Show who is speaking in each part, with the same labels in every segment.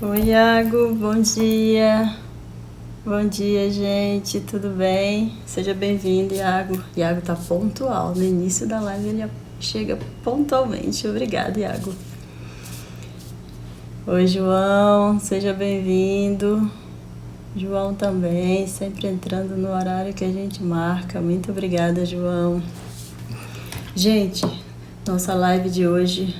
Speaker 1: Oi, Iago, bom dia. Bom dia, gente, tudo bem? Seja bem-vindo, Iago. Iago tá pontual. No início da live ele chega pontualmente. Obrigada, Iago. Oi, João, seja bem-vindo. João também, sempre entrando no horário que a gente marca. Muito obrigada, João. Gente, nossa live de hoje,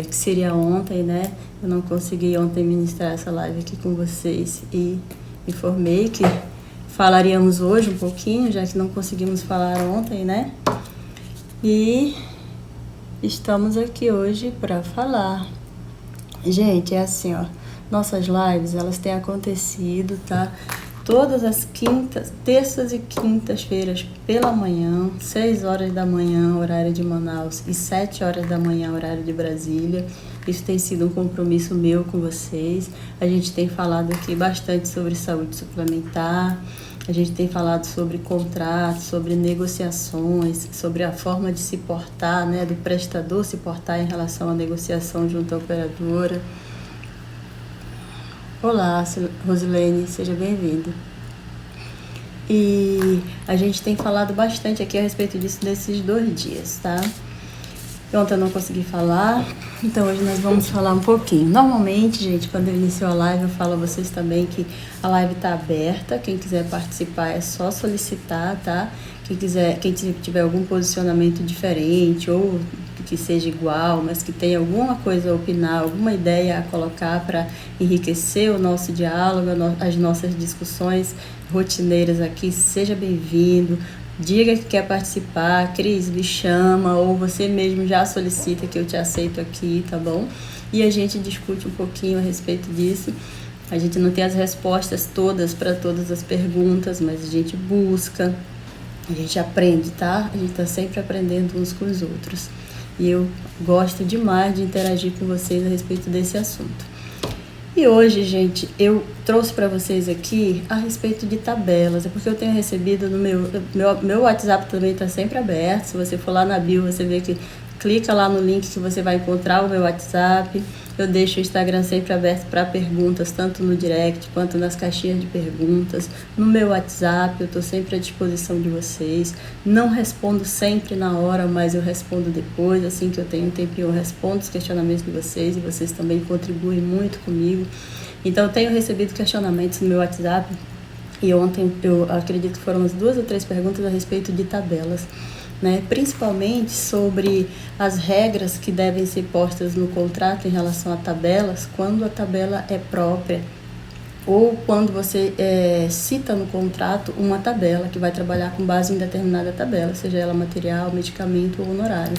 Speaker 1: que seria ontem, né? Eu não consegui ontem ministrar essa live aqui com vocês e informei que falaríamos hoje um pouquinho, já que não conseguimos falar ontem, né? E estamos aqui hoje para falar. Gente, é assim, ó, nossas lives, elas têm acontecido, tá? Todas as quintas, terças e quintas-feiras pela manhã, 6 horas da manhã, horário de Manaus, e 7 horas da manhã, horário de Brasília. Isso tem sido um compromisso meu com vocês. A gente tem falado aqui bastante sobre saúde suplementar, a gente tem falado sobre contratos, sobre negociações, sobre a forma de se portar, né, do prestador se portar em relação à negociação junto à operadora. Olá, Rosilene, seja bem-vinda. E a gente tem falado bastante aqui a respeito disso nesses 2 dias, tá? Ontem eu não consegui falar, então hoje nós vamos falar um pouquinho. Normalmente, gente, quando eu inicio a live, eu falo a vocês também que a live está aberta. Quem quiser participar é só solicitar, tá? Quem tiver algum posicionamento diferente ou que seja igual, mas que tenha alguma coisa a opinar, alguma ideia a colocar para enriquecer o nosso diálogo, as nossas discussões rotineiras aqui, seja bem-vindo. Diga que quer participar, Cris, me chama, ou você mesmo já solicita que eu te aceito aqui, tá bom? E a gente discute um pouquinho a respeito disso. A gente não tem as respostas todas para todas as perguntas, mas a gente busca, a gente aprende, tá? A gente tá sempre aprendendo uns com os outros. E eu gosto demais de interagir com vocês a respeito desse assunto. E hoje, gente, eu trouxe para vocês aqui a respeito de tabelas, é porque eu tenho recebido no meu WhatsApp também está sempre aberto. Se você for lá na bio, você vê que clica lá no link que você vai encontrar o meu WhatsApp. Eu deixo o Instagram sempre aberto para perguntas, tanto no direct quanto nas caixinhas de perguntas. No meu WhatsApp, eu estou sempre à disposição de vocês. Não respondo sempre na hora, mas eu respondo depois. Assim que eu tenho um tempinho, eu respondo os questionamentos de vocês e vocês também contribuem muito comigo. Então, eu tenho recebido questionamentos no meu WhatsApp e ontem eu acredito que foram umas 2 ou 3 perguntas a respeito de tabelas. Né, principalmente sobre as regras que devem ser postas no contrato em relação a tabelas, quando a tabela é própria ou quando você cita no contrato uma tabela que vai trabalhar com base em determinada tabela, seja ela material, medicamento ou honorário.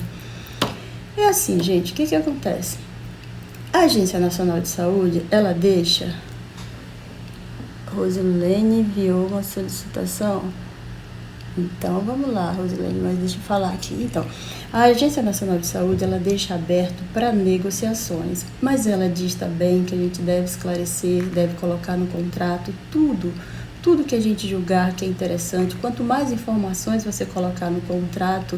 Speaker 1: É assim, gente, o que acontece? A Agência Nacional de Saúde, ela deixa... Rosilene enviou uma solicitação... Então, vamos lá, Rosilene, mas deixa eu falar aqui. Então, a Agência Nacional de Saúde, ela deixa aberto para negociações, mas ela diz também que a gente deve esclarecer, deve colocar no contrato tudo que a gente julgar que é interessante. Quanto mais informações você colocar no contrato,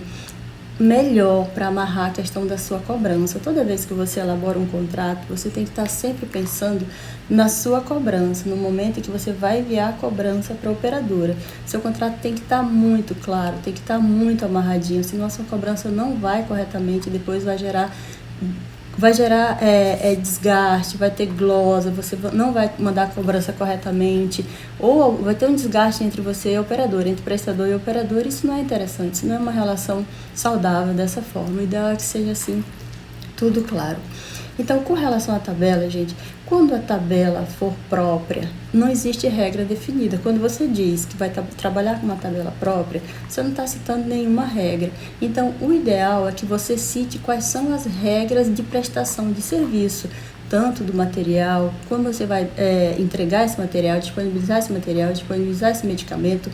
Speaker 1: melhor para amarrar a questão da sua cobrança. Toda vez que você elabora um contrato, você tem que estar sempre pensando na sua cobrança, no momento em que você vai enviar a cobrança para a operadora. Seu contrato tem que estar muito claro, tem que estar muito amarradinho, senão a sua cobrança não vai corretamente, depois vai gerar desgaste, vai ter glosa, você não vai mandar a cobrança corretamente, ou vai ter um desgaste entre você e a operadora, entre prestador e operador. Isso não é interessante, isso não é uma relação saudável dessa forma. O ideal é que seja assim, tudo claro. Então, com relação à tabela, gente, quando a tabela for própria, não existe regra definida. Quando você diz que vai trabalhar com uma tabela própria, você não está citando nenhuma regra. Então, o ideal é que você cite quais são as regras de prestação de serviço, tanto do material, quando você vai entregar esse material, disponibilizar esse medicamento.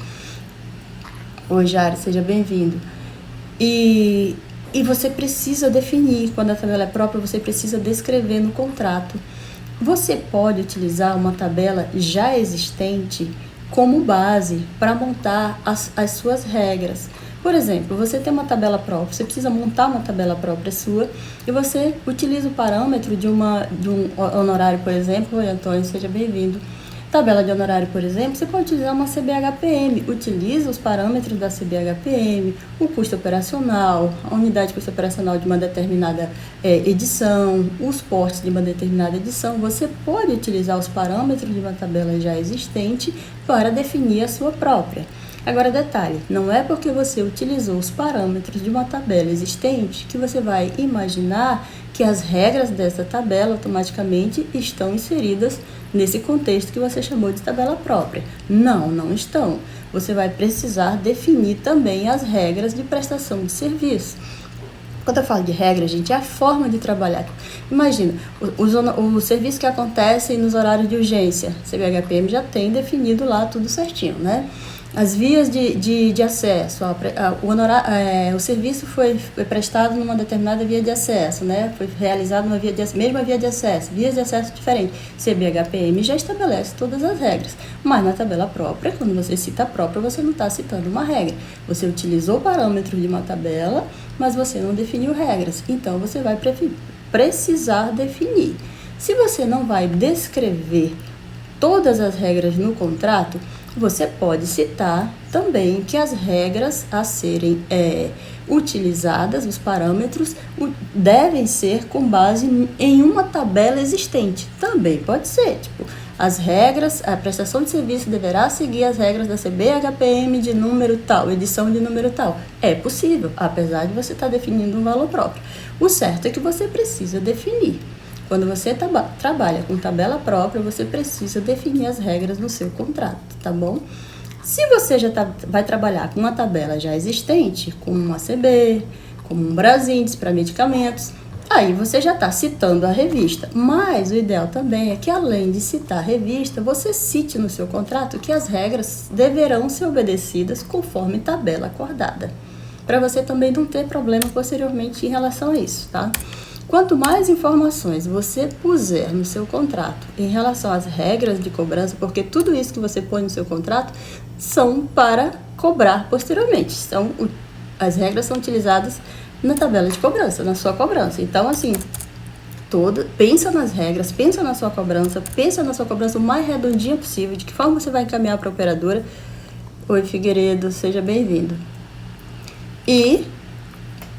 Speaker 1: Oi, Jari, seja bem-vindo. E você precisa definir, quando a tabela é própria, você precisa descrever no contrato. Você pode utilizar uma tabela já existente como base para montar as suas regras. Por exemplo, você tem uma tabela própria, você precisa montar uma tabela própria sua e você utiliza o parâmetro de um honorário, por exemplo. Oi, Antônio, seja bem-vindo. Tabela de honorário, por exemplo, você pode utilizar uma CBHPM, utiliza os parâmetros da CBHPM, o custo operacional, a unidade de custo operacional de uma determinada edição, os portes de uma determinada edição. Você pode utilizar os parâmetros de uma tabela já existente para definir a sua própria. Agora, detalhe, não é porque você utilizou os parâmetros de uma tabela existente que você vai imaginar que as regras dessa tabela automaticamente estão inseridas nesse contexto que você chamou de tabela própria. Não, não estão. Você vai precisar definir também as regras de prestação de serviço. Quando eu falo de regra, gente, é a forma de trabalhar. Imagina, o serviço que acontece nos horários de urgência, CBHPM já tem definido lá tudo certinho, né? As vias de acesso, o serviço foi prestado numa determinada via de acesso, né? Foi realizado numa mesma via de acesso, vias de acesso diferentes. CBHPM já estabelece todas as regras, mas na tabela própria, quando você cita a própria, você não está citando uma regra. Você utilizou parâmetros de uma tabela, mas você não definiu regras, então você vai precisar definir. Se você não vai descrever todas as regras no contrato, você pode citar também que as regras a serem utilizadas, os parâmetros, devem ser com base em uma tabela existente. Também pode ser, tipo, as regras, a prestação de serviço deverá seguir as regras da CBHPM de número tal, edição de número tal. É possível, apesar de você estar definindo um valor próprio. O certo é que você precisa definir. Quando você trabalha com tabela própria, você precisa definir as regras no seu contrato, tá bom? Se você já vai trabalhar com uma tabela já existente, como um ACB, como um Brasíndice para medicamentos, aí você já está citando a revista. Mas o ideal também é que, além de citar a revista, você cite no seu contrato que as regras deverão ser obedecidas conforme tabela acordada, para você também não ter problema posteriormente em relação a isso, tá? Quanto mais informações você puser no seu contrato em relação às regras de cobrança, porque tudo isso que você põe no seu contrato são para cobrar posteriormente. As regras são utilizadas na tabela de cobrança, na sua cobrança. Então, assim, pensa nas regras, pensa na sua cobrança o mais redondinha possível, de que forma você vai encaminhar para a operadora. Oi, Figueiredo, seja bem-vindo. E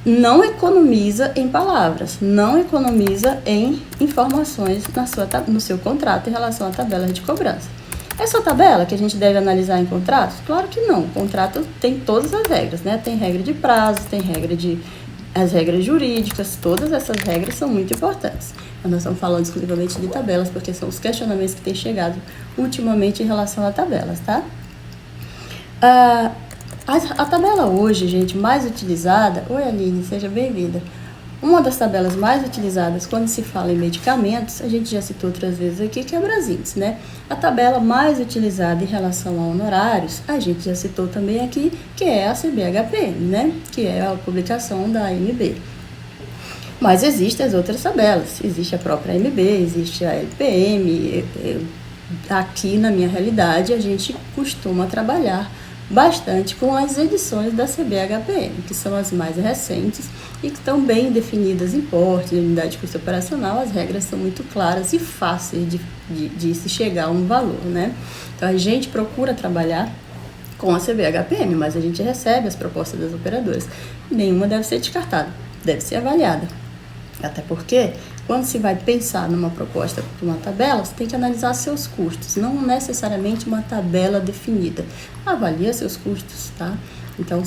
Speaker 1: não economiza em palavras, não economiza em informações no seu contrato em relação à tabela de cobrança. Essa tabela que a gente deve analisar em contratos? Claro que não. O contrato tem todas as regras, né? Tem regra de prazo, tem as regras jurídicas, todas essas regras são muito importantes. Nós estamos falando exclusivamente de tabelas, porque são os questionamentos que têm chegado ultimamente em relação a tabelas, tá? A tabela hoje, gente, mais utilizada... Oi, Aline, seja bem-vinda. Uma das tabelas mais utilizadas quando se fala em medicamentos, a gente já citou outras vezes aqui, que é a Brasíndice, né? A tabela mais utilizada em relação a honorários, a gente já citou também aqui, que é a CBHPM, né? Que é a publicação da AMB. Mas existem as outras tabelas. Existe a própria AMB, existe a LPM. Aqui, na minha realidade, a gente costuma trabalhar bastante com as edições da CBHPM, que são as mais recentes e que estão bem definidas em porte, unidade de custo operacional. As regras são muito claras e fáceis de se chegar a um valor, né? Então, a gente procura trabalhar com a CBHPM, mas a gente recebe as propostas das operadoras. Nenhuma deve ser descartada, deve ser avaliada. Até porque, quando se vai pensar numa proposta para uma tabela, você tem que analisar seus custos, não necessariamente uma tabela definida. Avalia seus custos, tá? Então,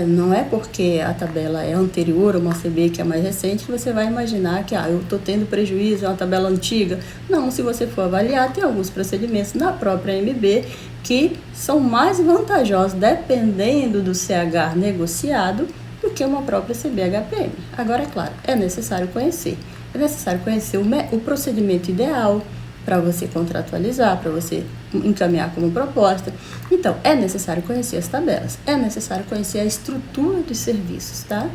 Speaker 1: não é porque a tabela é anterior a uma CB que é mais recente que você vai imaginar que eu estou tendo prejuízo, é uma tabela antiga. Não, se você for avaliar, tem alguns procedimentos na própria MB que são mais vantajosos, dependendo do CH negociado, do que uma própria CBHPM. Agora, é claro, é necessário conhecer. É necessário conhecer o procedimento ideal para você contratualizar, para você encaminhar como proposta. Então, é necessário conhecer as tabelas, é necessário conhecer a estrutura dos serviços, tá?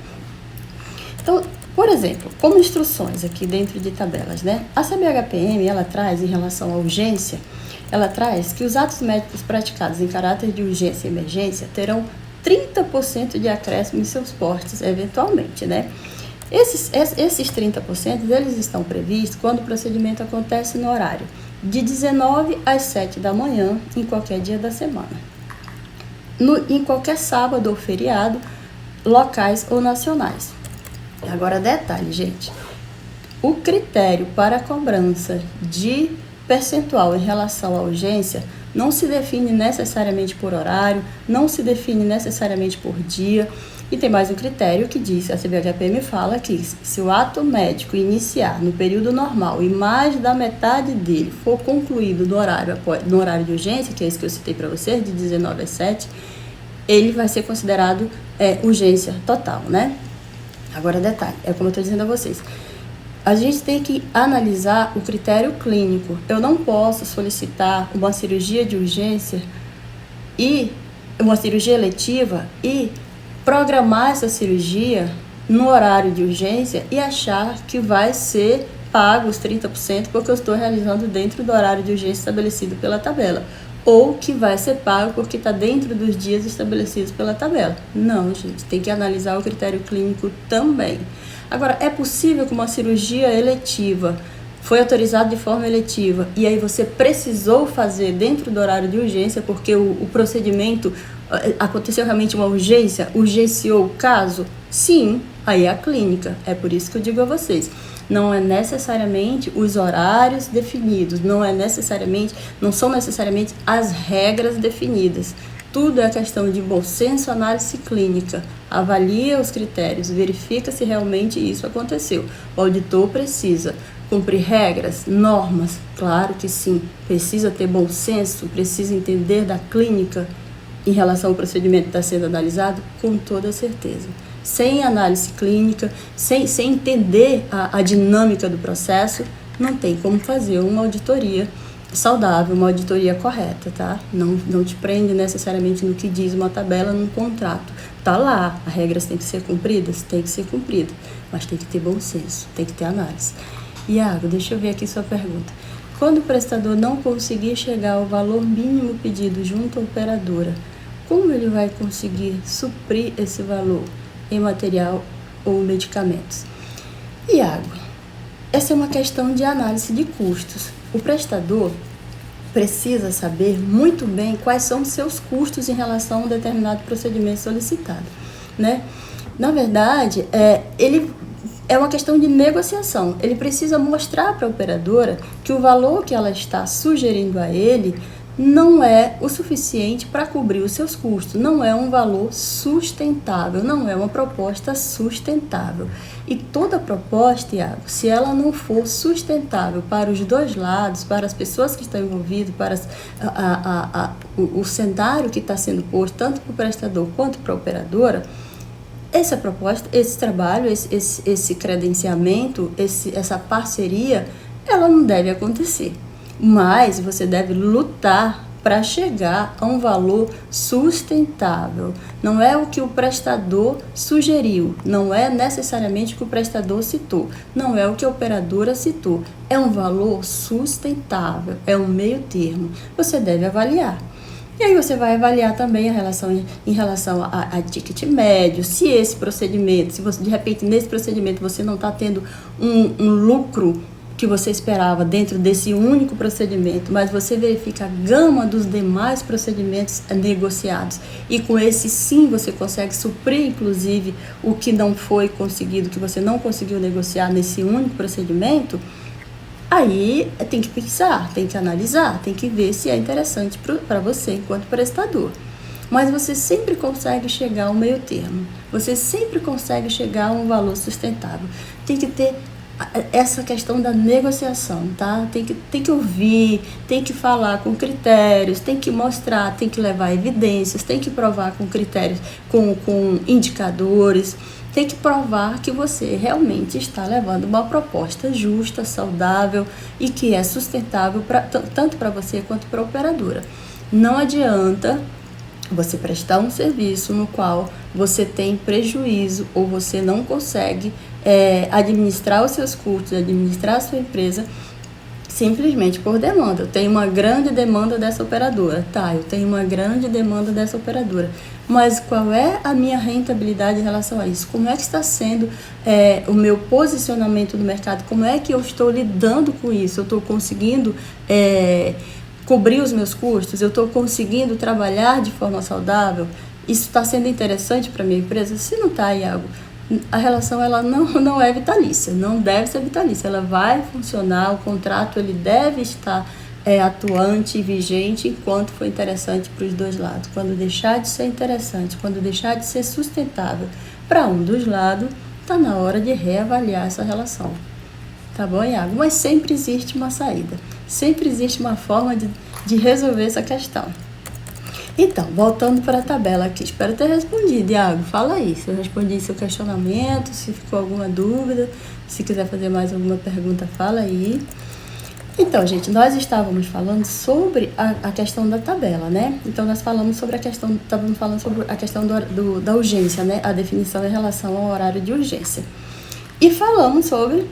Speaker 1: Então, por exemplo, como instruções aqui dentro de tabelas, né? A CBHPM, ela traz, em relação à urgência, ela traz que os atos médicos praticados em caráter de urgência e emergência terão 30% de acréscimo em seus portes, eventualmente, né? Esses 30%, eles estão previstos quando o procedimento acontece no horário de 19 às 7 da manhã, em qualquer dia da semana. Em qualquer sábado ou feriado, locais ou nacionais. Agora, detalhe, gente. O critério para a cobrança de percentual em relação à urgência não se define necessariamente por horário, não se define necessariamente por dia. E tem mais um critério que diz, a CBHP fala que se o ato médico iniciar no período normal e mais da metade dele for concluído no horário de urgência, que é esse que eu citei para vocês, de 19 às 7, ele vai ser considerado urgência total, né? Agora, detalhe, é como eu estou dizendo a vocês. A gente tem que analisar o critério clínico. Eu não posso solicitar uma cirurgia de urgência e uma cirurgia eletiva e programar essa cirurgia no horário de urgência e achar que vai ser pago os 30% porque eu estou realizando dentro do horário de urgência estabelecido pela tabela, ou que vai ser pago porque está dentro dos dias estabelecidos pela tabela. Não, gente, tem que analisar o critério clínico também. Agora, é possível que uma cirurgia eletiva foi autorizada de forma eletiva e aí você precisou fazer dentro do horário de urgência porque o procedimento aconteceu realmente uma urgência, urgenciou o caso? Sim, aí é a clínica. É por isso que eu digo a vocês, não é necessariamente os horários definidos, não são necessariamente as regras definidas. Tudo é questão de bom senso, análise clínica. Avalia os critérios, verifica se realmente isso aconteceu. O auditor precisa cumprir regras, normas, claro que sim. Precisa ter bom senso, precisa entender da clínica em relação ao procedimento que está sendo analisado, com toda certeza. Sem análise clínica, sem entender a dinâmica do processo, não tem como fazer uma auditoria saudável, uma auditoria correta, tá? Não te prende necessariamente no que diz uma tabela num contrato. Tá lá, as regras têm que ser cumpridas? Tem que ser cumprida, mas tem que ter bom senso, tem que ter análise. Iago, deixa eu ver aqui sua pergunta. Quando o prestador não conseguir chegar ao valor mínimo pedido junto à operadora, como ele vai conseguir suprir esse valor em material ou medicamentos? Iago, essa é uma questão de análise de custos. O prestador precisa saber muito bem quais são os seus custos em relação a um determinado procedimento solicitado, né? Na verdade, ele é uma questão de negociação. Ele precisa mostrar para a operadora que o valor que ela está sugerindo a ele não é o suficiente para cobrir os seus custos, não é um valor sustentável, não é uma proposta sustentável. E toda proposta, Iago, se ela não for sustentável para os dois lados, para as pessoas que estão envolvidas, para o cenário que está sendo posto, tanto para o prestador quanto para a operadora, essa proposta, esse trabalho, esse credenciamento, essa parceria, ela não deve acontecer. Mas você deve lutar para chegar a um valor sustentável. Não é o que o prestador sugeriu, não é necessariamente o que o prestador citou, não é o que a operadora citou. É um valor sustentável, é um meio termo. Você deve avaliar. E aí você vai avaliar também em relação a ticket médio, se esse procedimento, se você, de repente, nesse procedimento você não está tendo um lucro que você esperava dentro desse único procedimento, mas você verifica a gama dos demais procedimentos negociados e com esse sim você consegue suprir, inclusive, o que não foi conseguido, que você não conseguiu negociar nesse único procedimento, aí tem que pensar, tem que analisar, tem que ver se é interessante para você enquanto prestador. Mas você sempre consegue chegar ao meio termo, você sempre consegue chegar a um valor sustentável. Tem que ter essa questão da negociação, tá? Tem que ouvir, tem que falar com critérios, tem que mostrar, tem que levar evidências, tem que provar com critérios, com indicadores, tem que provar que você realmente está levando uma proposta justa, saudável e que é sustentável tanto para você quanto para a operadora. Não adianta você prestar um serviço no qual você tem prejuízo ou você não consegue administrar os seus custos, administrar a sua empresa, Simplesmente por demanda. Eu tenho uma grande demanda dessa operadora. Tá, eu tenho uma grande demanda dessa operadora. Mas qual é a minha rentabilidade em relação a isso? Como é que está sendo o meu posicionamento no mercado? Como é que eu estou lidando com isso? Eu estou conseguindo cobrir os meus custos? Eu estou conseguindo trabalhar de forma saudável? Isso está sendo interessante para a minha empresa? Se não está, Iago, a relação ela não é vitalícia, não deve ser vitalícia, ela vai funcionar, o contrato ele deve estar atuante e vigente enquanto for interessante para os dois lados. Quando deixar de ser interessante, quando deixar de ser sustentável para um dos lados, está na hora de reavaliar essa relação. Tá bom, Iago? Mas sempre existe uma saída, sempre existe uma forma de resolver essa questão. Então, voltando para a tabela aqui, espero ter respondido, Iago. Fala aí, se eu respondi seu questionamento, se ficou alguma dúvida, se quiser fazer mais alguma pergunta, fala aí. Então, gente, nós estávamos falando sobre a questão da tabela, né? Então, nós falamos sobre estávamos falando sobre a questão da urgência, né? A definição em relação ao horário de urgência. E falamos sobre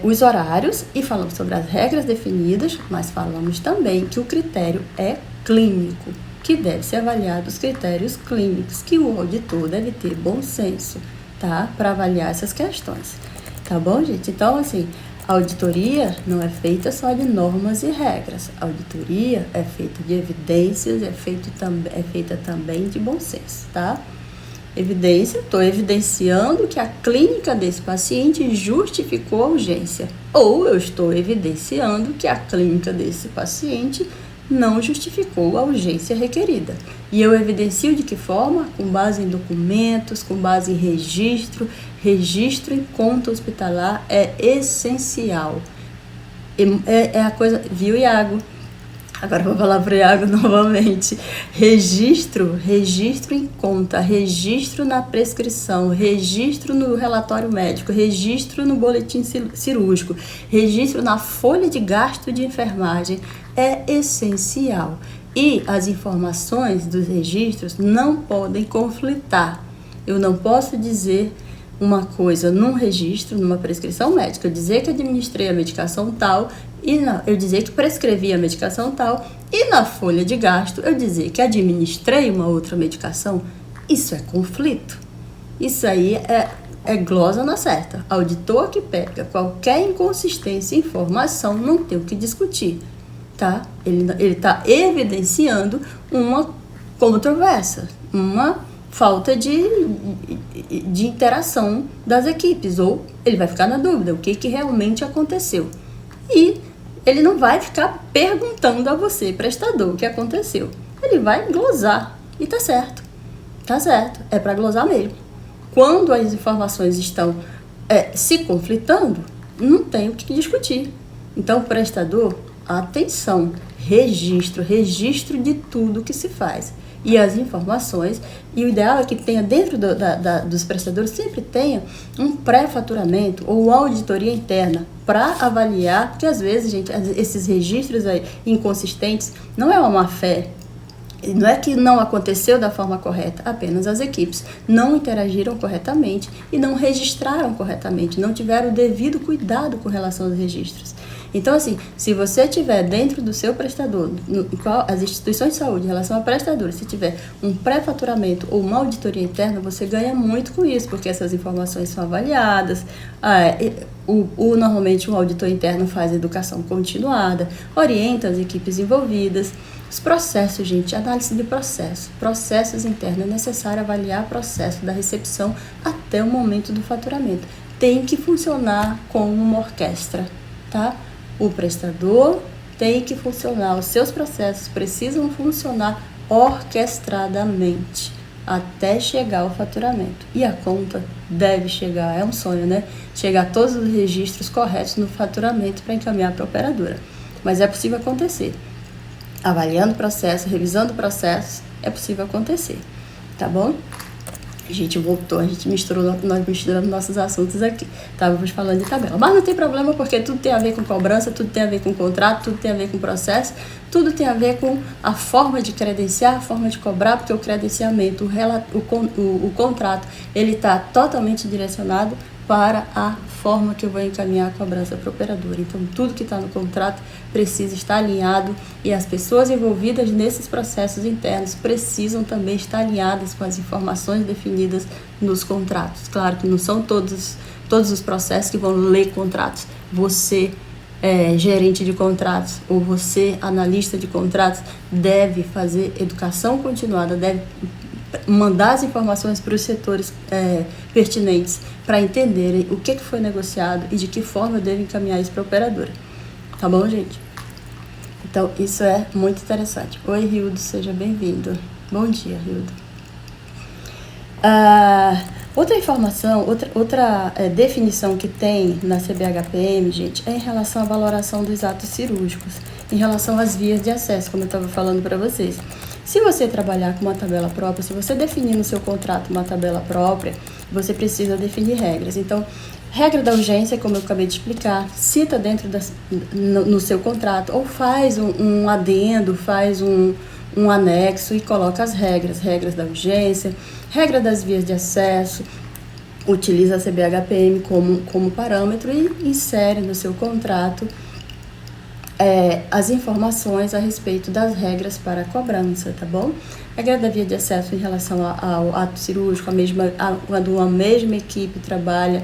Speaker 1: os horários e falamos sobre as regras definidas, mas falamos também que o critério é clínico, que deve ser avaliado os critérios clínicos, que o auditor deve ter bom senso, tá? Para avaliar essas questões, tá bom, gente? Então, assim, a auditoria não é feita só de normas e regras, a auditoria é feita de evidências, é feita também de bom senso, tá? Evidência, estou evidenciando que a clínica desse paciente justificou a urgência, ou eu estou evidenciando que a clínica desse paciente não justificou a urgência requerida. E eu evidencio de que forma? Com base em documentos, com base em registro. Registro em conta hospitalar é essencial. É a coisa, viu, Iago? Agora eu vou falar para o Iago novamente. Registro em conta, registro na prescrição, registro no relatório médico, registro no boletim cirúrgico, registro na folha de gasto de enfermagem é essencial. E as informações dos registros não podem conflitar. Eu não posso dizer uma coisa num registro, numa prescrição médica, eu dizer que administrei a medicação tal, eu dizer que prescrevi a medicação tal, e na folha de gasto eu dizer que administrei uma outra medicação. Isso é conflito. Isso aí é glosa na certa. Auditor que pega qualquer inconsistência em informação não tem o que discutir, tá? Ele está evidenciando uma controvérsia, uma falta de interação das equipes, ou ele vai ficar na dúvida o que realmente aconteceu. E ele não vai ficar perguntando a você, prestador, o que aconteceu. Ele vai glosar, e tá certo, é para glosar mesmo. Quando as informações estão se conflitando, não tem o que discutir. Então, prestador, atenção, registro de tudo que se faz. E as informações, e o ideal é que tenha dentro dos prestadores, sempre tenha um pré-faturamento ou uma auditoria interna para avaliar, porque às vezes, gente, esses registros aí inconsistentes não é uma má-fé, não é que não aconteceu da forma correta, apenas as equipes não interagiram corretamente e não registraram corretamente, não tiveram o devido cuidado com relação aos registros. Então, assim, se você tiver dentro do seu prestador, as instituições de saúde em relação a prestadores, se tiver um pré-faturamento ou uma auditoria interna, você ganha muito com isso, porque essas informações são avaliadas. Normalmente, um auditor interno faz educação continuada, orienta as equipes envolvidas. Os processos, gente, análise de processos internos, é necessário avaliar o processo da recepção até o momento do faturamento. Tem que funcionar como uma orquestra, tá? O prestador tem que funcionar, os seus processos precisam funcionar orquestradamente até chegar ao faturamento. E a conta deve chegar, é um sonho, né? Chegar todos os registros corretos no faturamento para encaminhar para a operadora. Mas é possível acontecer. Avaliando o processo, revisando o processo, é possível acontecer, tá bom? A gente voltou, nós misturamos nossos assuntos aqui. Estávamos falando de tabela. Mas não tem problema, porque tudo tem a ver com cobrança, tudo tem a ver com contrato, tudo tem a ver com processo, tudo tem a ver com a forma de credenciar, a forma de cobrar, porque o credenciamento, o contrato, ele está totalmente direcionado para a forma que eu vou encaminhar a cobrança para o operador. Então, tudo que está no contrato precisa estar alinhado e as pessoas envolvidas nesses processos internos precisam também estar alinhadas com as informações definidas nos contratos. Claro que não são todos os processos que vão ler contratos. Você, gerente de contratos, ou você, analista de contratos, deve fazer educação continuada, deve mandar as informações para os setores pertinentes para entenderem o que foi negociado e de que forma eu devo encaminhar isso para a operadora. Tá bom, gente? Então, isso é muito interessante. Oi, Hildo, seja bem-vindo. Bom dia, Hildo. Outra informação, outra definição que tem na CBHPM, gente, é em relação à valoração dos atos cirúrgicos, em relação às vias de acesso, como eu estava falando para vocês. Se você trabalhar com uma tabela própria, se você definir no seu contrato uma tabela própria, você precisa definir regras. Então, regra da urgência, como eu acabei de explicar, cita dentro no seu contrato, ou faz um adendo, faz um anexo e coloca as regras da urgência, regra das vias de acesso, utiliza a CBHPM como parâmetro e insere no seu contrato as informações a respeito das regras para a cobrança, tá bom? A regra da via de acesso em relação ao ato cirúrgico, quando uma mesma equipe trabalha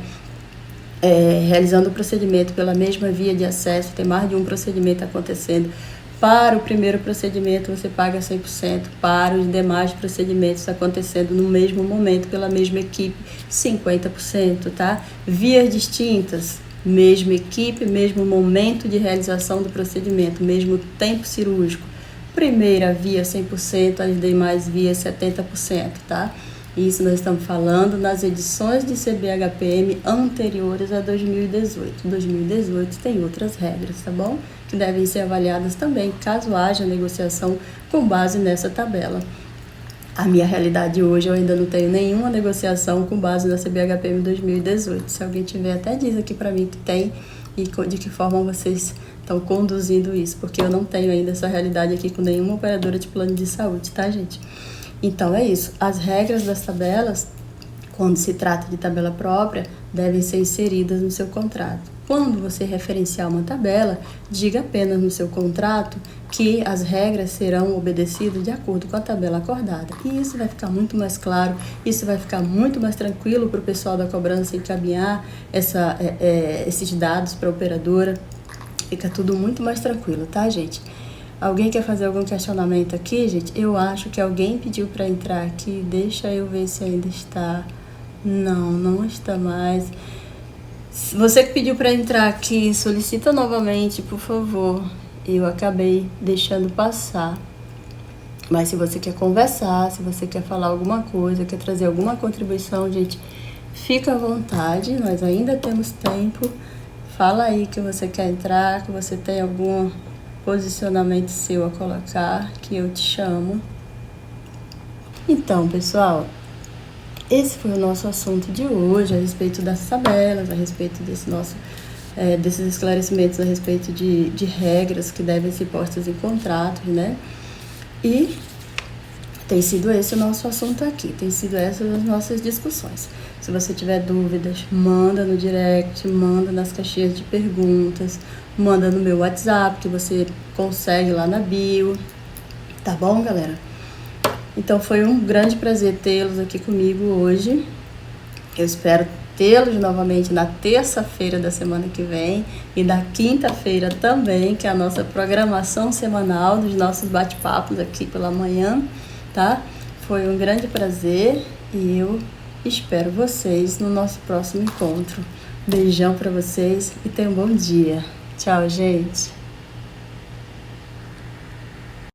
Speaker 1: realizando o procedimento pela mesma via de acesso, tem mais de um procedimento acontecendo. Para o primeiro procedimento, você paga 100%. Para os demais procedimentos acontecendo no mesmo momento pela mesma equipe, 50%, tá? Vias distintas, mesma equipe, mesmo momento de realização do procedimento, mesmo tempo cirúrgico. Primeira via 100%, as demais vias 70%, tá? Isso nós estamos falando nas edições de CBHPM anteriores a 2018. 2018 tem outras regras, tá bom? Que devem ser avaliadas também, caso haja negociação com base nessa tabela. A minha realidade hoje, eu ainda não tenho nenhuma negociação com base na CBHPM 2018. Se alguém tiver, até diz aqui para mim que tem e de que forma vocês estão conduzindo isso, porque eu não tenho ainda essa realidade aqui com nenhuma operadora de plano de saúde, tá, gente? Então, é isso. As regras das tabelas, quando se trata de tabela própria, devem ser inseridas no seu contrato. Quando você referenciar uma tabela, diga apenas no seu contrato que as regras serão obedecidas de acordo com a tabela acordada. E isso vai ficar muito mais claro, isso vai ficar muito mais tranquilo para o pessoal da cobrança encaminhar esses dados para a operadora. Fica tudo muito mais tranquilo, tá, gente? Alguém quer fazer algum questionamento aqui, gente? Eu acho que alguém pediu para entrar aqui. Deixa eu ver se ainda está. Não, não está mais. Você que pediu para entrar aqui, solicita novamente, por favor. Eu acabei deixando passar. Mas se você quer conversar, se você quer falar alguma coisa, quer trazer alguma contribuição, gente, fica à vontade. Nós ainda temos tempo. Fala aí que você quer entrar, que você tem algum posicionamento seu a colocar, que eu te chamo. Então, pessoal, esse foi o nosso assunto de hoje, a respeito das tabelas, a respeito desses esclarecimentos a respeito de regras que devem ser postas em contratos, né? E tem sido esse o nosso assunto aqui, tem sido essas as nossas discussões. Se você tiver dúvidas, manda no direct, manda nas caixinhas de perguntas, manda no meu WhatsApp, que você consegue lá na bio. Tá bom, galera? Então, foi um grande prazer tê-los aqui comigo hoje. Eu espero tê-los novamente na terça-feira da semana que vem e na quinta-feira também, que é a nossa programação semanal dos nossos bate-papos aqui pela manhã, tá? Foi um grande prazer e eu espero vocês no nosso próximo encontro. Beijão para vocês e tenham um bom dia. Tchau, gente!